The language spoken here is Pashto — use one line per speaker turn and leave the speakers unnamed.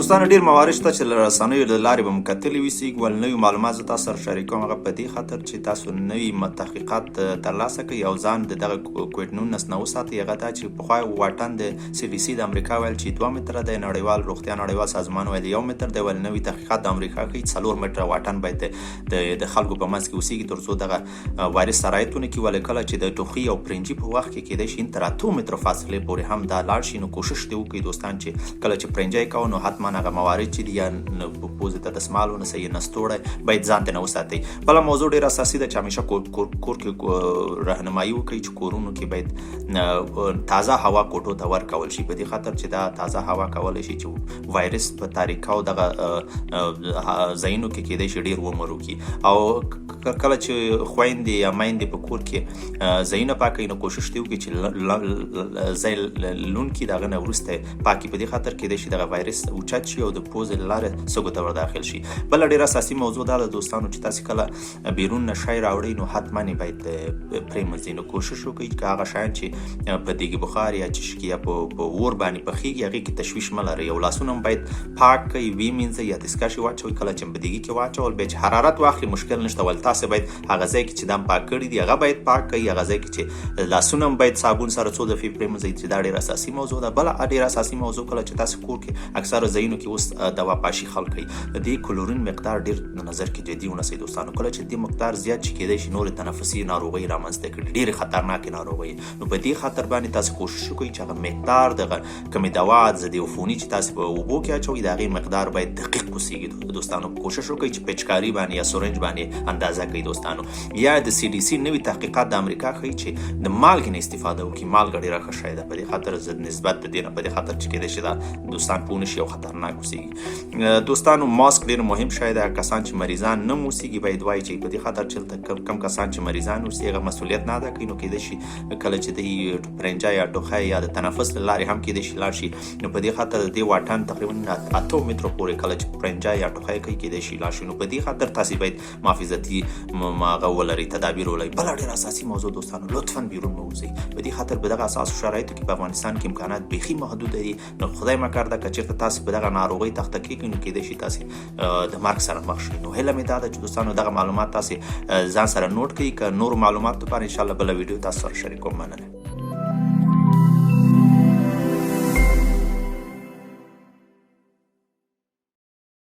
دوستانو ډېر موارد شته چې له رسنیو له لارې به مو کتلي وي څېږي ول نوي معلومات زه تاسو سره شریکوم هغه په دې خاطر چې تاسو نوي تحقیقات ترلاسه کړئ او ځان د دغه کووډ 19 نه وساتئ. هغه دا چې پخوا واټن د CDC د امریکا ویل چې 2 متره دی، نړیوال روغتیا نړیوال سازمان ویل 1 متر دی، ول نوي تحقیقات د امریکا ښیي 4 متره واټن باید د خلکو په منځ کې اوسېږي تر څو دغه وایرس سرایت ونه کړي. ولې کله چې د ټوخي او پرنجي په وخت کې کیدای شي تر 8 متره فاصلې پورې هم دا لاړ شي، نو کوشش دې وکړئ دوستان چې کله چې پرنجی کوو نو حتما هغه موارد چې دي یا پوزې ته دستمال ونیسئ یا نستوړی باید ځان ته نه وساتئ. بله موضوع ډېره اساسي ده چې همیشه کور کې رهنمایي وکړئ چې کورونو کې باید تازه هوا کوټو ته ورکول شي، په دې خاطر چې دا تازه هوا کولی شي چې وایرس په تاریکاو دغه ځایونو کې کیدای شي ډېر عمر وکړي. او کله چې خویندې یا میندې په کور کې ځایونه پاکوي نو کوشش دې وکړي چې ځای لونکي د هغه نه وروسته پاکي، په دې خاطر کیدای شي دغه وایرس اوچت شي او د پوزې له لارې سږو ته ورداخل شي. بله ډېره اساسي موضوع دا ده دوستانو چې تاسې کله بیرون نه شی راوړئ نو حتما یې باید پرېمنځئ. نو کوشش وکړئ چې هغه شیان چې په دیګ بخار یا چشکي یا په اور باندې پخېږي هغې کې تشویش مه لرئ. او لاسونه هم باید پاک کړئ، ویمینځئ یا دستکشې واچوئ. کله چې په دیګي کې واچول بیا چې حرارت واخلي مشکل نشته، ول تاسې باید هغه ځای کې چې دم پاک کړي دي هغه باید پاک کړئ. هغه ځای کې چې لاسونه هم باید صابون سره څو دفعې پرېمنځئ چې دا ډېره اساسي موضوع ده. بله ډېره اساسي موضوع کله چې تاسې کور کې اکثره ځایونو کې اوس دوا پاشي خلک کوي، د دې کلورین مقدار ډېر نظر کې جدي ونیسئ دوستانو. کله چې دې مقدار زیات شي کیدای شي نورې تنفسي ناروغۍ رامنځته کړي، ډېرې خطرناکې ناروغۍ. نو په دې خاطر باندې تاسې کوشش وکړئ چې هغه مقدار دغه کومې دوا ضد عفوني چې تاسې په اوبو کې اچوئ د هغې مقدار باید دقیق اوسېږي دوستانو. کوشش وکړئ چې پچکاري باندې یا سورنج باندې اندازه کوئ دوستانو. یا د CDC نوي تحقیقات د امریکا ښیي چې د مالګې نه استفاده وکړي. مالګه ډېره ښه شی ده، په دې خاطر زه نسبت د دې نه په دې خاطر چې کیدای شي دا دوستان پوه نه شي او خطرناک اوسېږي. دوستانو ماسک ډېر مهم شی ده. کسان چې مریضان نه موسېږي باید وایي چې په دې خاطر چې کم کسان چې مریضان اوسي هغه مسؤلیت نه ادا کوي نو کیدای شي کله چې د پرنجی یا ټوخی یا د تنفس له لارې هم کیدای شي لاړ شي. نو په دې خاطر د دې واټن تقریبا 8 مترو پورې کله چې پرنجی یا ټوخی کوي کیدای شي لاړ شي. نو په دې خاطر تاسې باید محافظتي هغه ولرئ، تدابیر ولرئ. بله ډېره اساسي موضوع دوستانو لطفا بیرون مه وځئ. په دې خاطر په دغه اساسو شرایطو کې په افغانستان کې امکانات بیخي محدوده دي. نو خدای مکار ده که چېرته تاسې په دغه ناروغۍ تخته کېږئ نو کیدای شي تاسې د مرګ سره مخ شئ. نو هیله مې دا ده چې دوستانو دغه معلومات تاسې ځان سره نوټ کړئ. که نور معلومات لپاره انشاءالله بله ویډیو تاسو سره شریکوم. مننه.